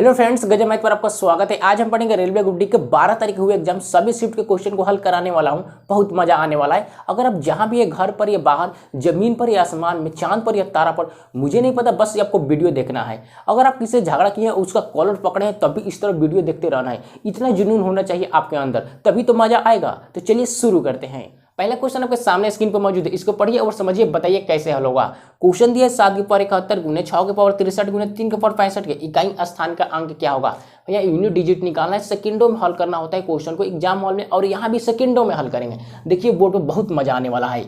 Hello friends, गजब math पर आपका स्वागत है। आज हम पढ़ेंगे रेलवे ग्रुप डी के 12 तारीख हुए एग्जाम सभी शिफ्ट के क्वेश्चन को हल कराने वाला हूं। बहुत मजा आने वाला है। अगर आप जहां भी है, घर पर या बाहर, जमीन पर या आसमान में, चांद पर या तारा पर, मुझे नहीं पता, बस आपको वीडियो देखना है। अगर आप किसी से झगड़ा किए हैं, उसका कॉलर पकड़े हैं, तब भी इस तरह वीडियो देखते रहना है। इतना जुनून होना चाहिए आपके अंदर, तभी तो मजा आएगा। तो चलिए शुरू करते हैं। पहला क्वेश्चन आपके सामने स्क्रीन पर मौजूद है, इसको पढ़िए और समझिए, बताइए कैसे हल होगा। क्वेश्चन दिया है 7 की पावर 71 गुने 6 की पावर 63 गुने 3 की पावर 65 के इकाई स्थान का अंक क्या होगा। भैया यूनिट डिजिट निकालना है, सेकंडों में हल करना होता है क्वेश्चन को एग्जाम हॉल में, और यहाँ भी सेकंडों में हल करेंगे। देखिए बोर्ड में बहुत मजा आने वाला है।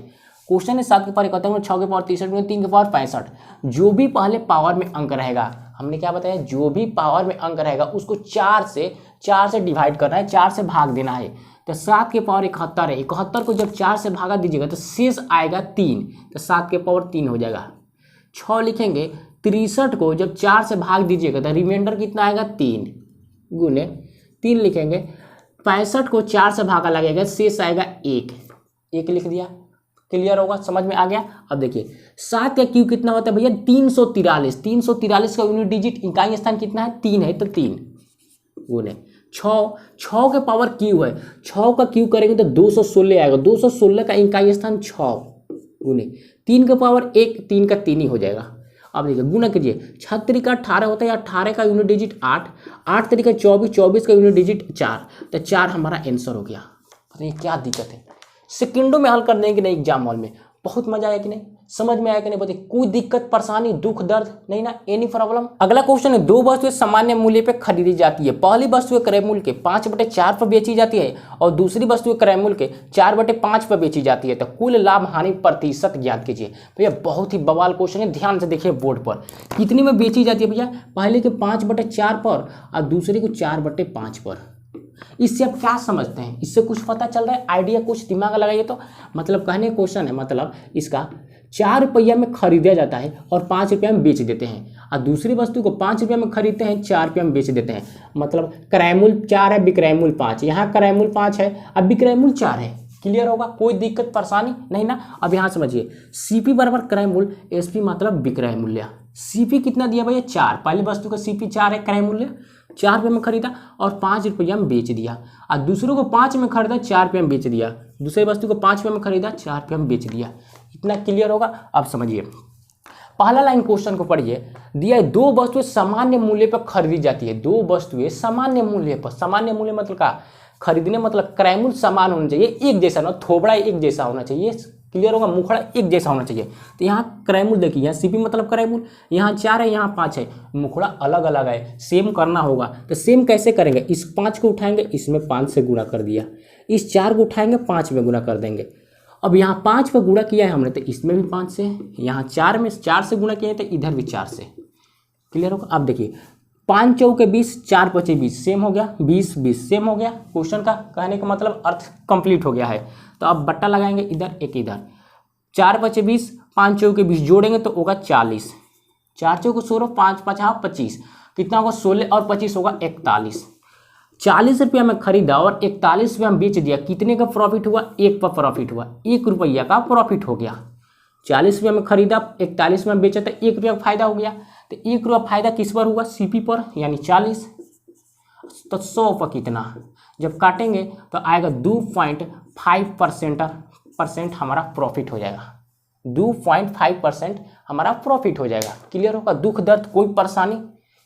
क्वेश्चन है 7 की पावर 71 गुने 6 की पावर 63 गुने 3 की पावर 65। जो भी पहले पावर में अंक रहेगा, हमने क्या बताया, जो भी पावर में अंक रहेगा उसको 4 से डिवाइड करना है, 4 से भाग देना है। तो 7 के पावर 71 है, 71 को जब 4 से भागा दीजिएगा तो शेष आएगा 3, तो 7 के पावर 3 हो जाएगा। 6 लिखेंगे, 63 को जब 4 से भाग दीजिएगा तो रिमाइंडर कितना आएगा 3 गुने 3 लिखेंगे। 65 को 4 से भागा लगेगा, शेष आएगा 1 लिख दिया। क्लियर होगा, समझ में आ गया। अब देखिए 7 का क्यूब कितना होता है भैया, 343 का यूनिट डिजिट इकाई स्थान कितना है, 3 है, तो 3 गुने 6 के पावर क्यू है, 6 का क्यू करेंगे तो 216 आएगा, 216 का इकाई स्थान 6 गुने 3 का पावर 1, 3 का 3 ही हो जाएगा। अब देखिए गुना कीजिए, 6 तरीका 18 होता है, 18 का यूनिट डिजिट 8, 8 तरीका 24, 24 का यूनिट डिजिट 4, तो 4 हमारा आंसर हो गया। बताइए क्या दिक्कत है, सेकंडों में हल कर देंगे नहीं एग्जाम हॉल में। बहुत मजा आया कि नहीं, समझ में आया कि नहीं, बताइए कोई दिक्कत परेशानी दुख दर्द नहीं ना, एनी प्रॉब्लम। अगला क्वेश्चन है, दो वस्तुएं सामान्य मूल्य पे खरीदी जाती है। पहली वस्तु क्रय मूल्य के 5/4 पर बेची जाती है और दूसरी वस्तु क्रय मूल्य के 4/5 पर बेची जाती है, तो कुल लाभ हानि प्रतिशत ज्ञात कीजिए। भैया बहुत ही बवाल क्वेश्चन है, ध्यान से देखिए बोर्ड पर। कितने में बेची जाती है भैया, पहले के 5/4 पर और दूसरे को 4/5 पर। इससे आप क्या समझते हैं, इससे कुछ पता चल रहा है, आइडिया कुछ दिमाग लगाइए। तो मतलब कहने क्वेश्चन है, मतलब इसका 4 रुपया में खरीदा जाता है और 5 रुपया में बेच देते हैं, और दूसरी वस्तु को 5 रुपया में खरीदते हैं, 4 रुपया में बेच देते हैं। मतलब क्रय मूल्य 4 है, विक्रय मूल्य 5, यहाँ क्रय मूल्य 5 है, अब विक्रय मूल्य 4 है। क्लियर होगा, कोई दिक्कत परेशानी नहीं ना। अब यहाँ समझिए, सीपी बराबर क्रय मूल्य, एसपी मतलब विक्रय मूल्य। सीपी कितना दिया भैया, 4, पहली वस्तु का सीपी 4 है, क्रय मूल्य 4 रुपये में खरीदा और 5 रुपया में बेच दिया, और दूसरों को 5 में खरीदा, 4 रुपये में बेच दिया, दूसरी वस्तु को 5 रुपये में खरीदा, 4 रुपये में बेच दिया। इतना क्लियर होगा। अब समझिए पहला लाइन क्वेश्चन को पढ़िए, दिया है दो वस्तुएं सामान्य मूल्य पर खरीदी जाती है। दो वस्तुएं सामान्य मूल्य पर, सामान्य मूल्य मतलब का खरीदने मतलब क्रय मूल्य समान होना चाहिए, एक जैसा ना, थोबड़ा एक जैसा होना चाहिए। क्लियर होगा, मुखड़ा एक जैसा होना चाहिए। तो यहाँ क्रय मूल्य देखिए, यहाँ सीपी मतलब क्रय मूल्य, यहाँ 4 है, यहाँ 5 है, मुखड़ा अलग अलग है, सेम करना होगा। तो सेम कैसे करेंगे, इस 5 को उठाएंगे, इसमें 5 से गुणा कर दिया, इस 4 को उठाएंगे, 5 में गुणा कर देंगे। अब यहाँ 5 पर गुणा किया है हमने, तो इसमें भी 5 से, यहाँ 4 में 4 से गुणा किया है, तो इधर भी 4 से। क्लियर होगा। अब देखिए 5 चौके 20, 4 पचे 20, सेम हो गया, 20 सेम हो गया। क्वेश्चन का कहने का मतलब अर्थ कंप्लीट हो गया है। तो अब बट्टा लगाएंगे, इधर एक इधर, 4 पचे 20, 5 चौके 20 जोड़ेंगे तो होगा 40, 4 चौके 16, 5 5 25, कितना होगा 16 और 25 होगा 41। 40 रुपया में खरीदा और 41 रुपया में बेच दिया, कितने का प्रॉफिट हुआ, 1 पर प्रॉफिट हुआ, 1 रुपया का प्रॉफिट हो गया। 40 रुपया में खरीदा, 41 में बेचा, तो 1 रुपया का फायदा हो गया। तो 1 रुपया फायदा किस पर हुआ, सीपी पर, यानी 40। तो 100 पर कितना, जब काटेंगे तो आएगा 2.5% हमारा प्रॉफिट हो जाएगा, 2.5% हमारा प्रॉफिट हो जाएगा। क्लियर होगा, दुख दर्द कोई परेशानी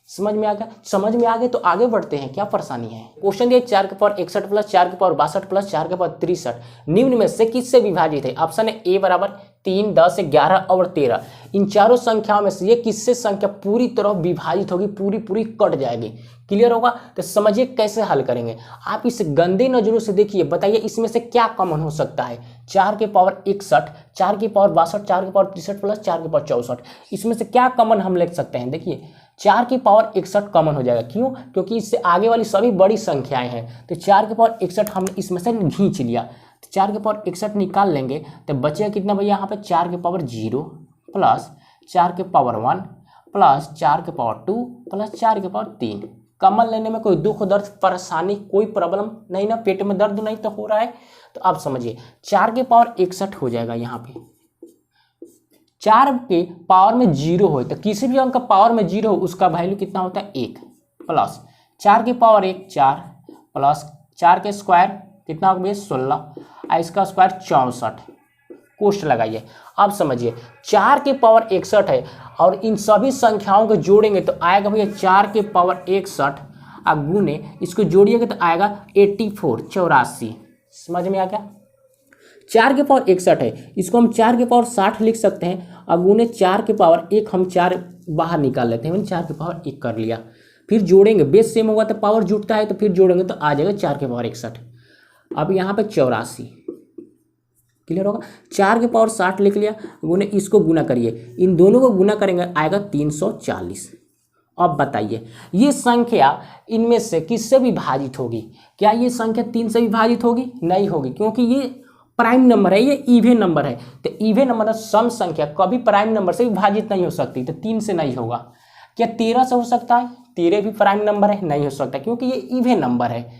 समझ में आ गया, समझ में आ गए तो आगे बढ़ते हैं, क्या परेशानी है। क्वेश्चन दिया 4 के पावर 61 प्लस 4 के पावर 62 प्लस 4 के पावर 63 निम्न में से किससे विभाजित है। ऑप्शन है ए बराबर 3, 10, 11 और 13। इन चारों संख्याओं में से ये किससे संख्या पूरी तरह विभाजित होगी, पूरी कट जाएगी। क्लियर होगा, तो समझिए कैसे हल करेंगे। आप इस गंदे नजरों से देखिए, बताइए इसमें से क्या कॉमन हो सकता है। 4 के पावर 61, 4 के पावर 62, 4 के पावर 63 प्लस 4 के पावर 64, इसमें से क्या कॉमन हम लिख सकते हैं। देखिए 4 की पावर 61 कॉमन हो जाएगा, क्यों, क्योंकि इससे आगे वाली सभी बड़ी संख्याएं हैं। तो 4 के पावर 61 हमने इसमें से खींच लिया, तो 4 के पावर 61 निकाल लेंगे तो बचेगा कितना भैया, यहाँ पे 4 के पावर 0 प्लस 4 के पावर 1 प्लस 4 के पावर 2 प्लस 4 के पावर 3। कॉमन लेने में कोई दुख दर्द परेशानी कोई प्रॉब्लम नहीं ना, पेट में दर्द नहीं तो हो रहा है। तो आप समझिए 4 के पावर 61 हो जाएगा, यहाँ पे 4 के पावर में 0 हो, तो किसी भी अंक का पावर में 0 हो उसका वैल्यू कितना होता है 1, प्लस 4 की पावर 1 4 प्लस 4 के स्क्वायर कितना होगा भैया 16 इसका स्क्वायर 64 कोष्ट लगाइए। अब समझिए 4 की पावर 61 है और इन सभी संख्याओं को जोड़ेंगे तो आएगा भैया 4 की पावर 61 अब गुने इसको जोड़िएगा तो आएगा 84 84। समझ में आ गया। 4 के पावर 61 है इसको हम 4 के पावर 60 लिख सकते हैं और गुने 4 के पावर 1 हम 4 बाहर निकाल लेते हैं, 4 के पावर 1 कर लिया। फिर जोड़ेंगे बेस सेम होगा तो पावर जुटता है तो फिर जोड़ेंगे तो आ जाएगा 4 के पावर 61। अब यहाँ पे 84 क्लियर होगा। 4 के पावर 60 लिख लिया गुने इसको गुना करिए, इन दोनों को गुना करेंगे आएगा 340। अब बताइए ये संख्या इनमें से किससे विभाजित होगी? क्या ये संख्या 3 से विभाजित होगी? नहीं होगी, क्योंकि ये प्राइम नंबर है, ये इवन नंबर है। तो इवन नंबर सम संख्या कभी प्राइम नंबर से विभाजित नहीं हो सकती, तो 3 से नहीं होगा। क्या 13 से हो सकता है? 13 भी प्राइम नंबर है, नहीं हो सकता क्योंकि ये इवन नंबर है।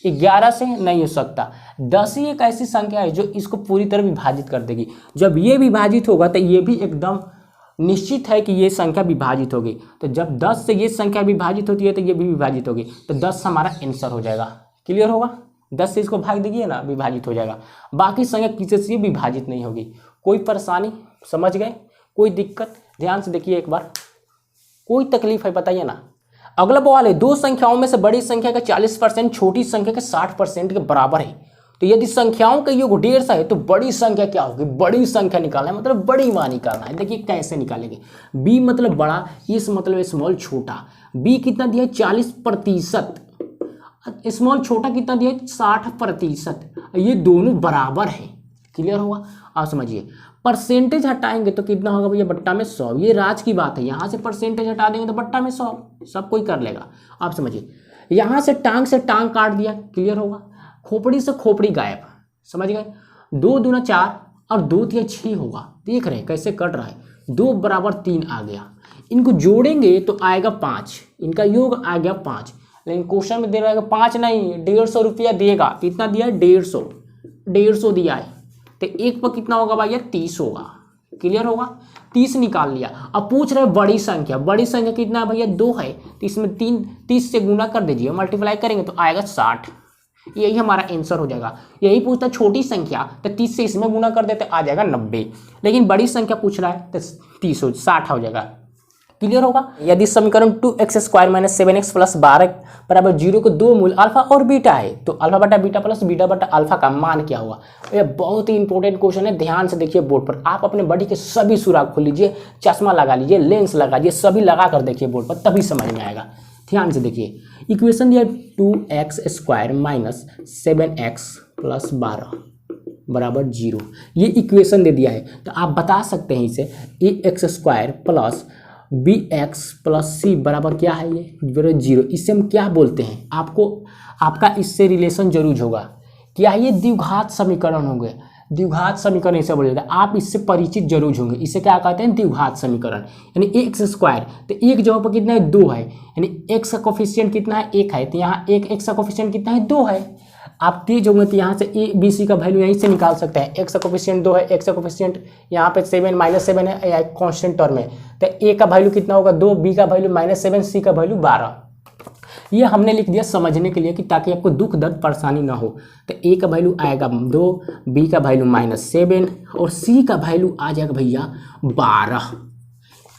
11 से नहीं हो सकता। 10 ही एक ऐसी संख्या है जो इसको पूरी तरह विभाजित कर देगी। जब ये विभाजित होगा तो ये भी एकदम निश्चित है कि ये संख्या विभाजित होगी। तो जब 10 से ये संख्या विभाजित होती है तो ये भी विभाजित होगी, तो 10 हमारा आंसर हो जाएगा। क्लियर होगा। 10 से इसको भाग दीजिए ना, विभाजित हो जाएगा। बाकी संख्या किसी से विभाजित नहीं होगी। कोई परेशानी? समझ गए? कोई दिक्कत? ध्यान से देखिए एक बार। कोई तकलीफ है बताइए ना। अगला सवाल है, दो संख्याओं में से बड़ी संख्या का 40% छोटी संख्या के 60% के बराबर है, तो यदि संख्याओं का योग 150 है तो बड़ी संख्या क्या होगी? बड़ी संख्या निकालना है, मतलब बड़ी मान निकालना है। देखिए कैसे निकालेंगे। बी मतलब बड़ा, इस मतलब स्मॉल छोटा। बी कितना दिया है? 40%। स्मॉल छोटा कितना दिया है? 60%। ये दोनों बराबर है। क्लियर होगा। आप समझिए परसेंटेज हटाएंगे तो कितना होगा भैया? बट्टा में 100। ये राज की बात है। यहाँ से परसेंटेज हटा देंगे तो बट्टा में 100, सब कोई कर लेगा। आप समझिए यहाँ से टांग काट दिया। क्लियर होगा। खोपड़ी से खोपड़ी गायब। समझ गए। 2 दूना 4 और 2 तिया 6 होगा। देख रहे हैं कैसे कट रहा है। 2 बराबर 3 आ गया। इनको जोड़ेंगे तो आएगा 5, इनका योग आ गया 5। लेकिन क्वेश्चन में दे रहा है 5 नहीं, 150 रुपया देगा। कितना दिया है? 150 दिया है। तो एक पर कितना होगा भैया? 30 होगा। क्लियर होगा। 30 निकाल लिया। अब पूछ रहे बड़ी संख्या। बड़ी संख्या कितना है भैया? 2 है, तो इसमें 30 से गुना कर दीजिए, मल्टीप्लाई करेंगे तो आएगा 60। यही हमारा आंसर हो जाएगा। यही पूछता छोटी संख्या तो 30 से इसमें गुना कर देते आ जाएगा 90। लेकिन बड़ी संख्या पूछ रहा है तो 60 हो जाएगा। क्लियर होगा। यदि समीकरण 2x² - 7x + 12 बराबर 0 के दो मूल अल्फा और बीटा है तो अल्फा बटा बीटा प्लस बीटा बटा अल्फा का मान क्या होगा? यह बहुत ही इंपॉर्टेंट क्वेश्चन है। ध्यान से देखिए बोर्ड पर। आप अपने बॉडी के सभी सुराख खोल लीजिए, चश्मा लगा लीजिए, लेंस लगा लीजिए, सभी लगा कर देखिए बोर्ड पर, तभी समझ में आएगा। ध्यान से देखिए। इक्वेशन दिया 2x² - 7x + 12 बराबर 0। ये इक्वेशन दे दिया है तो आप बता सकते हैं इसे ax² plus bx plus c बराबर क्या है? ये 0। इससे हम क्या बोलते हैं? आपका इससे रिलेशन जरूर होगा। क्या ये द्विघात समीकरण होंगे? द्विघात समीकरण इसे बोला जाता है। आप इससे परिचित जरूर होंगे। इसे क्या कहते हैं? द्विघात समीकरण। यानी ax², तो एक जगह पर कितना है? 2 है, यानी x का कोफिशिएंट कितना है? 1 है, तो यहाँ एक x का कोफिशिएंट कितना है? 2 है। आप तेज होंगे तो यहाँ से ए बी सी का वैल्यू यहीं से निकाल सकते हैं। x का कोफिशिएंट 2 है, x का कोफिशिएंट यहाँ पे 7 -7 है, या कांस्टेंट टर्म है, तो a का वैल्यू कितना होगा? 2, b का वैल्यू -7, c का वैल्यू 12। ये हमने लिख दिया समझने के लिए कि ताकि आपको दुख दर्द परेशानी ना हो। तो a का वैल्यू आएगा 2, b का वैल्यू -7 और c का वैल्यू आ जाएगा भैया 12।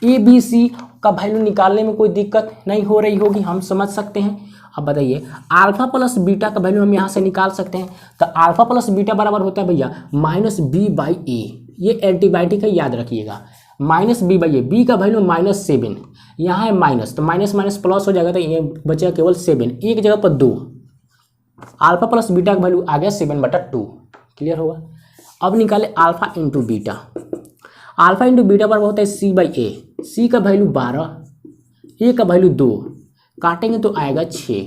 ए बी सी का वैल्यू निकालने में कोई दिक्कत नहीं हो रही होगी, हम समझ सकते हैं। अब बताइए अल्फा प्लस बीटा का वैल्यू हम यहाँ से निकाल सकते हैं। तो अल्फा प्लस बीटा बराबर होता है भैया -b/a। ये एंटीबायोटिक है, याद रखिएगा। -b/a। बी का वैल्यू -7, यहाँ है माइनस, तो माइनस माइनस प्लस हो जाएगा, तो ये बचेगा केवल 7, एक जगह पर 2। अल्फा प्लस बीटा का वैल्यू आ गया 7/2। क्लियर होगा। अब निकाले alpha into beta. Alpha into beta बराबर होता है c/a। c का वैल्यू 12, a का वैल्यू 2, काटेंगे तो आएगा 6।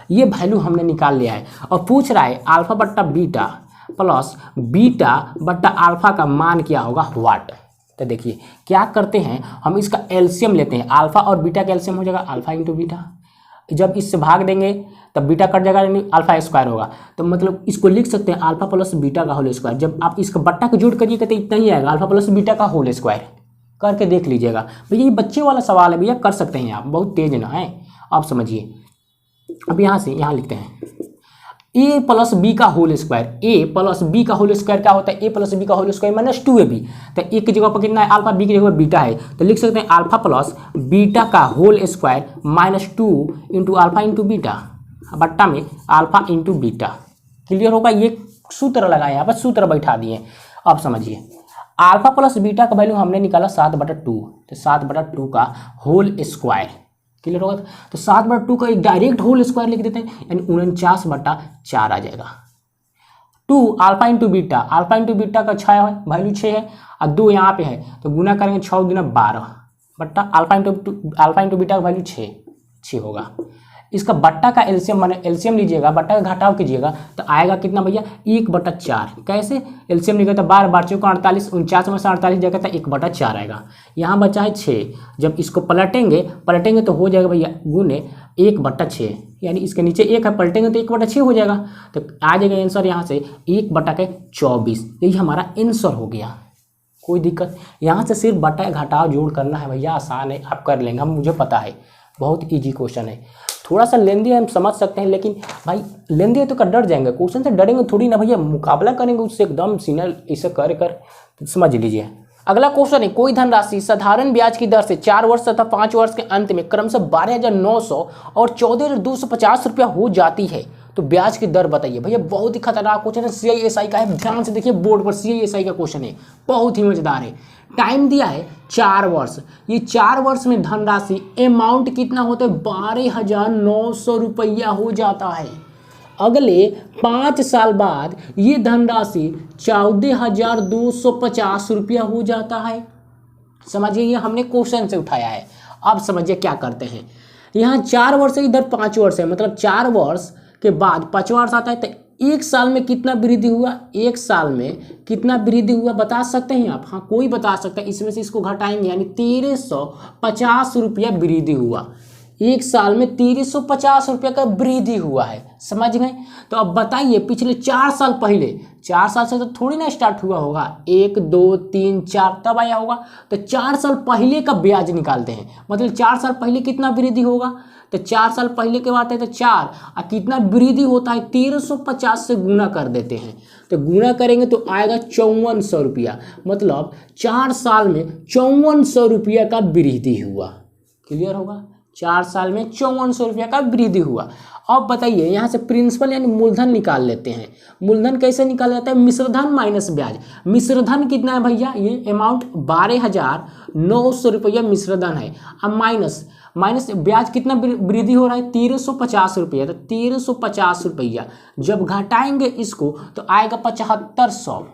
ये वैल्यू हमने निकाल लिया है। और पूछ रहा है अल्फा बट्टा बीटा प्लस बीटा बट्टा अल्फा का मान क्या होगा? व्हाट। तो देखिए क्या करते हैं, हम इसका एलसीएम लेते हैं। अल्फा और बीटा का एलसीएम हो जाएगा अल्फा इंटू बीटा। जब इससे भाग देंगे तब बीटा कट जाएगा, यानी अल्फा स्क्वायर होगा। तो मतलब इसको लिख सकते हैं अल्फा प्लस बीटा का होल स्क्वायर। जब आप इसका बट्टा को जोड़ करिएगा तो इतना ही आएगा, अल्फा प्लस बीटा का होल स्क्वायर। करके देख लीजिएगा भैया, ये बच्चे वाला सवाल है भैया, कर सकते हैं आप, बहुत तेज ना है। आप समझिए अब यहाँ से यहाँ लिखते हैं ए प्लस बी का होल स्क्वायर, ए प्लस बी का होल स्क्वायर क्या होता है, ए प्लस बी का होल स्क्वायर माइनस 2ab। तो ए की जगह पर कितना है अल्फा, बी की जगह पर बीटा है, तो लिख सकते हैं अल्फा प्लस बीटा का whole square minus 2 into alpha into beta बट्टा में अल्फा इंटू बीटा। क्लियर होगा, ये सूत्र लगाए यहाँ पर, सूत्र बैठा दिए। अब समझिए अल्फा प्लस बीटा का वैल्यू हमने निकाला 7/2, तो 7/2 का होल स्क्वायर। क्लियर होगा, तो 7/2 का एक डायरेक्ट होल स्क्वायर लिख देते हैं, यानी 49/4 आ जाएगा। 2 alpha into beta, alpha into beta का 6 है, वैल्यू 6 है, और 2 यहाँ पे है, तो गुना करेंगे 6 गुना 12 बट्टा अल्फा इंटू बीटा का वैल्यू 6 होगा। इसका बट्टा का एलसीएम माने एलसीएम लीजिएगा, बट्टा का घटाव कीजिएगा तो आएगा कितना भैया 1/4। कैसे एलसीएम लिखा था 12 बार 4 48, 49 में से 48 जगह था 1/4 आएगा। यहाँ बचा है 6, जब इसको पलटेंगे तो हो जाएगा भैया गुने 1/6, यानी इसके नीचे 1 है, पलटेंगे तो 1/6 हो जाएगा। तो आ जाएगा आंसर यहाँ से 1/24। यही हमारा आंसर हो गया। कोई दिक्कत, यहाँ से सिर्फ बट्टा घटाव जोड़ करना है भैया, आसान है, आप कर लेंगे, हम मुझे पता है, बहुत ईजी क्वेश्चन है। थोड़ा सा लेंदी हम समझ सकते हैं, लेकिन भाई लेंदी है तो कर डर जाएंगे, क्वेश्चन से डरेंगे थोड़ी ना भैया, मुकाबला करेंगे उससे एकदम सीनियर इसे कर समझ लीजिए। अगला क्वेश्चन है, कोई धनराशि साधारण ब्याज की दर से 4 वर्ष तथा 5 वर्ष के अंत में क्रमशः 12,900 और 14,250 रुपया हो जाती है, तो ब्याज की दर बताइए। भैया बहुत ही खतरनाक क्वेश्चन है, CISI का है, ध्यान से देखिए, बोर्ड पर CISI का क्वेश्चन है, बहुत ही मजेदार है। टाइम दिया है 4 वर्ष, ये 4 वर्ष में धनराशि अमाउंट कितना होता है 12,900 रुपया हो जाता है। अगले 5 साल बाद ये धनराशि 14,250 रुपया हो जाता है। समझिए, ये हमने क्वेश्चन से उठाया है। अब समझिए क्या करते हैं, यहाँ 4 वर्ष है, इधर 5 वर्ष है, मतलब 4 वर्ष के बाद 5वां वर्ष आता है, तो 1 साल में कितना वृद्धि हुआ, 1 साल में कितना वृद्धि हुआ बता सकते हैं आप? हाँ, कोई बता सकता है, इसमें से इसको घटाएंगे, यानी 1350 रुपया वृद्धि हुआ। 1 साल में 1350 रुपया का वृद्धि हुआ है, समझ गए? तो अब बताइए पिछले 4 साल पहले, 4 साल से तो थोड़ी ना स्टार्ट हुआ होगा, 1 2 3 4 तब आया होगा, तो 4 साल पहले का ब्याज निकालते हैं, मतलब 4 साल पहले कितना वृद्धि होगा, तो 4 साल पहले के बात है तो 4 और कितना वृद्धि होता है 1350 से गुना कर देते हैं, तो गुना करेंगे तो आएगा 5400 रुपया, मतलब 4 साल में 5400 रुपया का वृद्धि हुआ। क्लियर होगा, 4 साल में 5400 रुपया का वृद्धि हुआ। अब बताइए यहाँ से प्रिंसिपल यानी मूलधन निकाल लेते हैं। मूलधन कैसे निकाला जाता है, मिश्रधन माइनस ब्याज। मिश्रधन कितना है भैया, ये अमाउंट 12,900 रुपया मिश्रधन है, अब माइनस ब्याज कितना वृद्धि हो रहा है 1350 रुपया, तो 1350 रुपया जब घटाएंगे इसको तो आएगा 7500।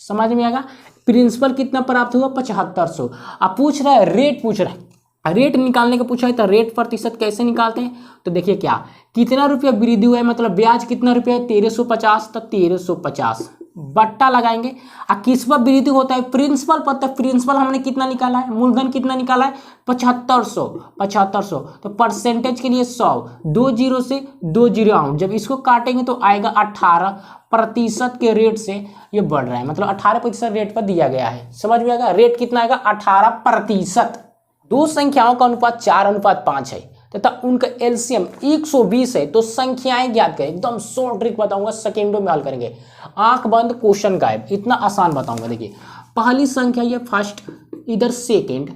समझ में आएगा, प्रिंसिपल कितना प्राप्त हुआ 7500। अब पूछ रहा है रेट, पूछ रहा है रेट निकालने का पूछा है, तो रेट प्रतिशत कैसे निकालते हैं, तो देखिए क्या कितना रुपया वृद्धि हुआ है, मतलब ब्याज कितना रुपया है 1350, तो 1350 बट्टा लगाएंगे। और किस पर वृद्धि होता है, प्रिंसिपल पर, तो प्रिंसिपल हमने कितना निकाला है, मूलधन कितना निकाला है 7500, तो परसेंटेज के लिए 100, 2 जीरो से 2 जीरो आउट, जब इसको काटेंगे तो आएगा 18% के रेट से ये बढ़ रहा है, मतलब 18% रेट पर दिया गया है। समझ में आएगा, रेट कितना आएगा 18%। दो संख्याओं का अनुपात 4:5 है तथा उनका एलसीएम 120 है, तो संख्याएं ज्ञात करें। एकदम शॉर्ट ट्रिक बताऊंगा, सेकेंडों में हल करेंगे, आंख बंद क्वेश्चन गायब, इतना आसान बताऊंगा। देखिए पहली संख्या ये फर्स्ट, इधर सेकेंड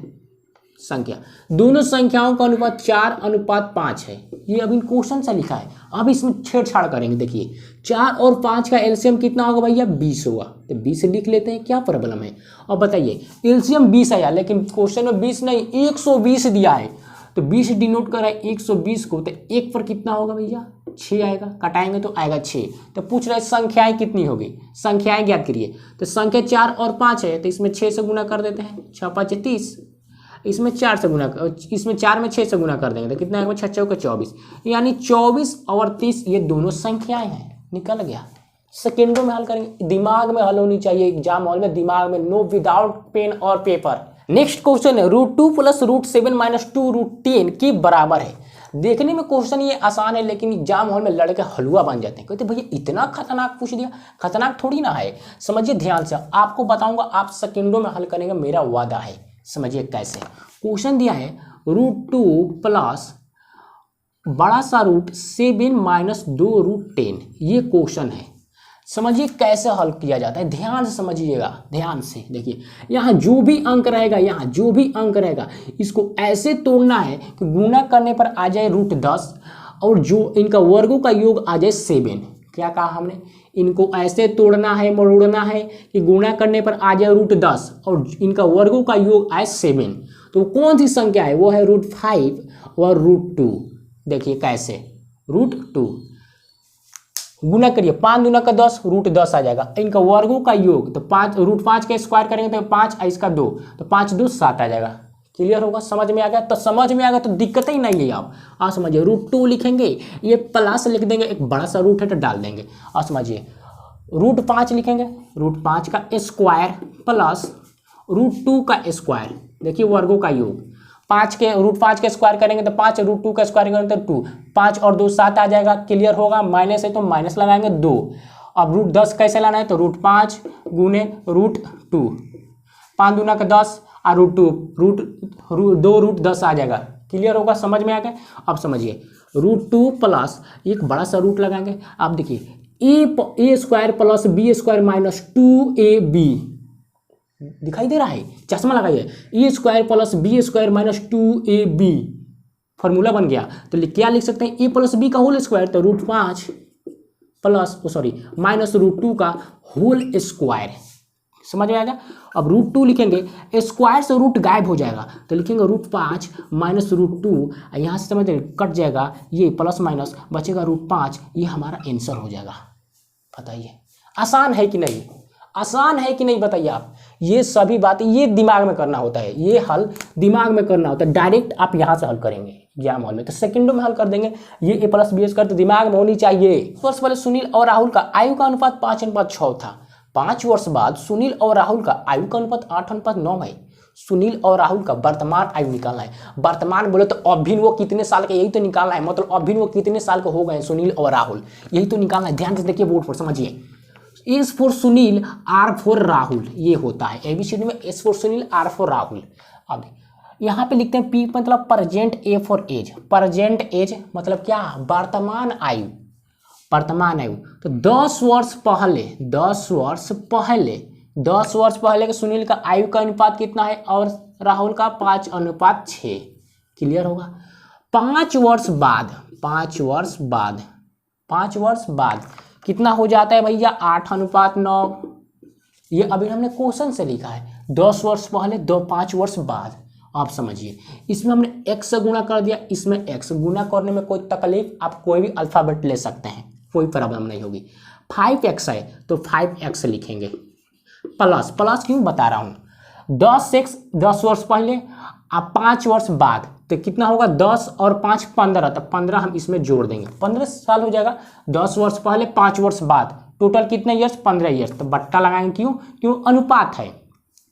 संख्या, दोनों संख्याओं का अनुपात 4:5 है, ये अभी क्वेश्चन से लिखा है। अब इसमें छेड़छाड़ करेंगे। देखिए 4 और 5 का एलसीएम कितना होगा भैया 20 होगा, तो 20 लिख लेते हैं, क्या प्रॉब्लम है। और बताइए एलसीएम 20 आया, लेकिन क्वेश्चन में 20 नहीं 120 दिया है, तो 20 डिनोट कर रहा है 120 को, तो 1 पर कितना होगा भैया 6 आएगा, कटाएंगे तो आएगा 6। तो पूछ रहा है संख्याएं कितनी होगी, संख्याएं ज्ञात करिए। तो संख्या 4 और 5 है, तो इसमें 6 से गुना कर देते हैं, 6 5 30, इसमें 4 से गुना, इसमें 4 में 6 से गुना कर देंगे तो कितना आएगा 6 चौके 24, यानी 24 और 30 ये दोनों संख्याएं हैं। निकल गया, सेकेंडों में हल करेंगे, दिमाग में हल होनी चाहिए एग्जाम हॉल में, दिमाग में, नो विदाउट पेन और पेपर। नेक्स्ट क्वेश्चन है √2 + √7 - 2 √10 के बराबर है। देखने में क्वेश्चन ये आसान है, लेकिन एग्जाम हॉल में लड़के हलवा बन जाते हैं, कहते भैया इतना खतरनाक पूछ दिया, खतरनाक थोड़ी ना है। समझिए ध्यान से, आपको बताऊंगा, आप सेकेंडों में हल करेंगे, मेरा वादा है। समझिए कैसे, क्वेश्चन दिया है √2 + बड़ा सा रूट 7 माइनस 2 रूट 10, ये क्वेश्चन है। समझिए कैसे हल किया जाता है, ध्यान से समझिएगा, ध्यान से देखिए। यहाँ जो भी अंक रहेगा, यहाँ जो भी अंक रहेगा, इसको ऐसे तोड़ना है कि गुना करने पर आ जाए रूट 10 और जो इनका वर्गों का योग आ जाए 7। क्या कहा हमने, इनको ऐसे तोड़ना है, मरोड़ना है कि गुणा करने पर आ जाए रूट 10 और इनका वर्गों का योग आए 7। तो कौन सी संख्या है, वो है रूट 5 और रूट 2। देखिए कैसे, रूट 2 गुना करिए, 5 दूना का 10, रूट 10 आ जाएगा। इनका वर्गों का योग तो 5, रूट 5 का स्क्वायर करेंगे तो 5, इसका 2, तो 5 2 7 आ जाएगा। क्लियर होगा, समझ में आ गया। तो समझ में आ गया तो दिक्कत ही नहीं है। आप समझिए, रूट 2 लिखेंगे, ये प्लस लिख देंगे, एक बड़ा सा रूट है तो डाल देंगे। आप समझिए, रूट 5 लिखेंगे, रूट 5 का स्क्वायर प्लस रूट 2 का स्क्वायर, देखिए वर्गों का योग। रूट 5 के स्क्वायर करेंगे तो 5, रूट 2 का स्क्वायर करेंगे तो 2, 5 और 2 7 आ जाएगा। क्लियर होगा, माइनस है तो माइनस लगाएंगे 2। अब रूट 10 कैसे लाना है, तो रूट 5 गुने रूट 2, 5 दूना का 10 और रूट 2 रूट 10 आ जाएगा। क्लियर होगा, समझ में आ गया। अब समझिए, रूट 2 प्लस एक बड़ा सा रूट लगाएंगे। आप देखिए, A square plus B square minus 2ab, दिखाई दे रहा है, चश्मा लगाइए। A square plus B square minus 2ab formula बन गया। तो क्या लिख सकते हैं, ए प्लस बी का होल स्क्वायर, तो रूट 5 प्लस माइनस रूट 2 का होल स्क्वायर। समझ में आएगा। अब रूट 2 लिखेंगे, स्क्वायर से रूट गायब हो जाएगा तो लिखेंगे रूट 5 माइनस रूट 2, यहाँ से समझ कट जाएगा, ये प्लस माइनस बचेगा रूट 5, ये हमारा आंसर हो जाएगा। बताइए आसान है कि नहीं, आसान है कि नहीं, बताइए आप। ये सभी बातें ये दिमाग में करना होता है, ये हल दिमाग में करना होता है। डायरेक्ट आप यहाँ से हल करेंगे एग्जाम हॉल में तो सेकंडों में हल कर देंगे। ये ए प्लस बी स्क्वायर तो दिमाग में होनी चाहिए। वर्ष पहले सुनील और राहुल का आयु का अनुपात 5:6 था। 5 वर्ष बाद सुनील और राहुल का आयु का अनुपात 8:9 है। सुनील और राहुल का वर्तमान आयु निकालना है। वर्तमान बोले तो अभी वो कितने साल के, यही तो निकालना है। मतलब अभी वो कितने साल के हो गए सुनील और राहुल, यही तो निकालना है। ध्यान से देखिए बोर्ड पर, समझिए। S for Sunil, R for Rahul, ये होता है एबीसीडी में। S for Sunil, R for Rahul. अब यहाँ पे लिखते हैं पी मतलब present, A for age. Present age मतलब क्या, वर्तमान आयु, वर्तमान आयु। तो 10 वर्ष पहले, 10 वर्ष पहले के सुनील का आयु का अनुपात कितना है और राहुल का 5:6। क्लियर होगा। 5 वर्ष बाद कितना हो जाता है भैया, 8:9। ये अभी हमने क्वेश्चन से लिखा है, 10 वर्ष पहले 5 वर्ष बाद। आप समझिए, इसमें हमने x से गुणा कर दिया, इसमें x गुणा करने में कोई तकलीफ, आप कोई भी अल्फाबेट ले सकते हैं, कोई प्रॉब्लम नहीं होगी। 5x है तो 5x लिखेंगे, प्लस क्यों बता रहा हूँ, 10 वर्ष पहले, अब 5 वर्ष बाद तो कितना होगा, 10 और 5 15, तो 15 हम इसमें जोड़ देंगे, 15 साल हो जाएगा। 10 वर्ष पहले 5 वर्ष बाद, टोटल कितने ईयर्स, 15 ईयर्स। तो बट्टा लगाएंगे, क्यों अनुपात है।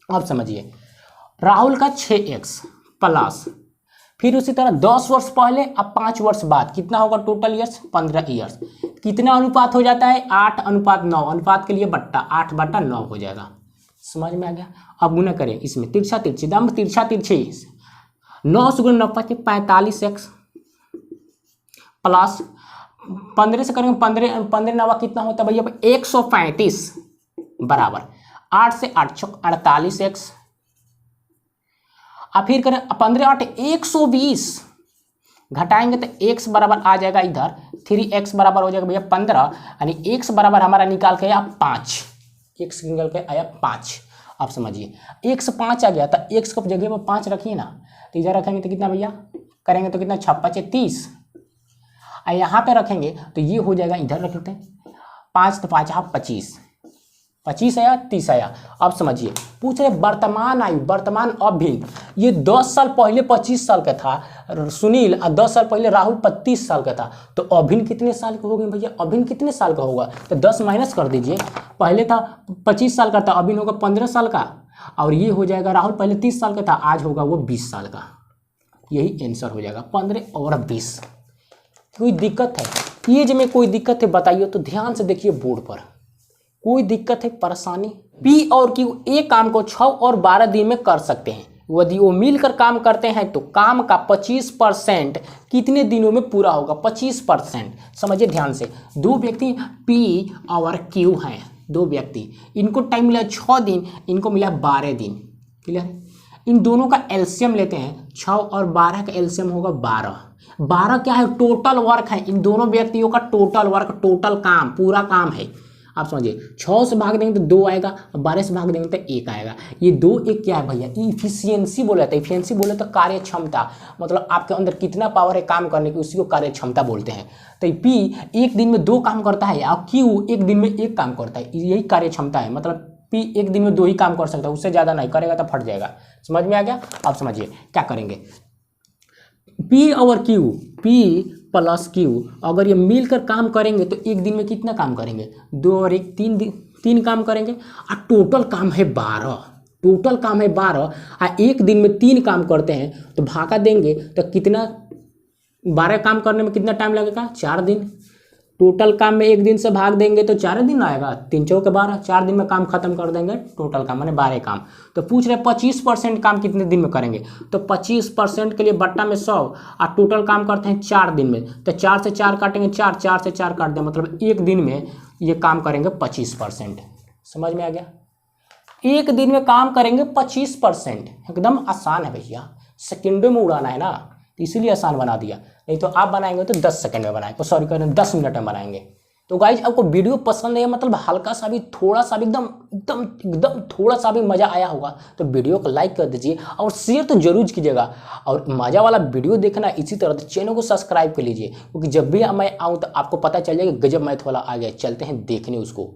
अब समझिए, राहुल का 6x प्लस, फिर उसी तरह 10 वर्ष पहले अब 5 वर्ष बाद कितना होगा, टोटल ईयर्स 15 ईयर्स। कितना अनुपात हो जाता है, 8:9। अनुपात के लिए बट्टा 8/9 हो जाएगा। समझ में आ गया। अब गुना करें, इसमें तिरछा तिरछी, दम तिरछा तिरछी, 9 से गुना 9 45x प्लस 15 से करेंगे 15 9 कितना होता है भैया, 135 बराबर 8 से 8 चौक 48x। अब फिर करें 15 8 120, घटाएंगे तो x बराबर आ जाएगा इधर 3x बराबर हो जाएगा भैया 15, यानी x बराबर हमारा निकाल के आया 5, x निकल के आया 5। आप समझिए, x 5 आ गया तो x को जगह पर 5 रखिए ना, तो इधर रखेंगे तो कितना भैया, करेंगे तो कितना 6×5 = 30, और यहाँ पे रखेंगे तो ये हो जाएगा, इधर रख लेते हैं 5 तो 5 25, 25 आया 30 आया। अब समझिए, पूछ रहे वर्तमान आयु, वर्तमान अभिन्न। ये 10 साल पहले 25 साल का था सुनील, और 10 साल पहले राहुल 35 साल का था, तो अभिन्न कितने साल का हो गए भैया, अभिन्न कितने साल का होगा, तो 10 माइनस कर दीजिए। पहले था 25 साल का था, अभिन्न होगा 15 साल का, और ये हो जाएगा राहुल पहले 30 साल का था, आज होगा वो 20 साल का। यही आंसर हो जाएगा 15 और 20। कोई दिक्कत है एज में, कोई दिक्कत है बताइए तो ध्यान से देखिए बोर्ड पर, कोई दिक्कत है परेशानी। पी और क्यू एक काम को 6 और 12 दिन में कर सकते हैं। यदि वो मिलकर काम करते हैं तो काम का 25% कितने दिनों में पूरा होगा? 25%। समझिए ध्यान से, दो व्यक्ति P और Q हैं, दो व्यक्ति, इनको टाइम मिला 6 दिन, इनको मिला 12 दिन। क्लियर? इन दोनों का एलसीएम लेते हैं, 6 और 12 का एलसीएम होगा 12। 12 क्या है? टोटल वर्क है, इन दोनों व्यक्तियों का टोटल वर्क, टोटल काम, पूरा काम है। आप समझिए, 6 से भाग देंगे तो 2 आएगा, 12 से भाग देंगे तो 1 आएगा। ये 2 1 क्या है भैया? इफिशियंसी बोला जाता है। इफिशियंसी बोले तो कार्य क्षमता, मतलब आपके अंदर कितना पावर है काम करने की, उसी को कार्य क्षमता बोलते हैं। तो P एक दिन में 2 काम करता है और Q एक दिन में 1 काम करता है, यही कार्य क्षमता है। मतलब P एक दिन में 2 ही काम कर सकता है, उससे ज़्यादा नहीं करेगा तो फट जाएगा। समझ में आ गया? अब समझिए क्या करेंगे। P और Q, P प्लस Q अगर ये मिलकर काम करेंगे तो एक दिन में कितना काम करेंगे? 2 और 1 3 काम करेंगे और टोटल काम है 12। टोटल काम है 12 और एक दिन में 3 काम करते हैं तो भागा देंगे तो कितना? 12 काम करने में कितना टाइम लगेगा? 4 दिन। टोटल काम में एक दिन से भाग देंगे तो 4 दिन आएगा, 3 चौके 12, 4 दिन में काम खत्म कर देंगे। टोटल काम माने 12 काम। तो पूछ रहे 25% काम कितने दिन में करेंगे? तो 25% के लिए बट्टा में 100 और टोटल काम करते हैं 4 दिन में, तो 4 से 4 काटेंगे, 4 से 4 काट दें, मतलब एक दिन में ये काम करेंगे 25%। समझ में आ गया? एक दिन में काम करेंगे 25%, एकदम आसान है भैया, सेकेंडों में उड़ाना है ना, तो इसीलिए आसान बना दिया। नहीं तो आप बनाएंगे तो 10 सेकंड में बनाएंगे, सॉरी करें 10 मिनट में बनाएंगे। तो गाइज आपको वीडियो पसंद है, मतलब हल्का सा भी, थोड़ा सा भी, एकदम थोड़ा सा भी मज़ा आया होगा तो वीडियो को लाइक कर दीजिए और शेयर तो जरूर कीजिएगा। और मज़ा वाला वीडियो देखना इसी तरह तो चैनल को सब्सक्राइब कर लीजिए, क्योंकि जब भी मैं आऊँ तो आपको पता चल जाएगा गजब मैथ वाला आ गया। चलते हैं देखने उसको।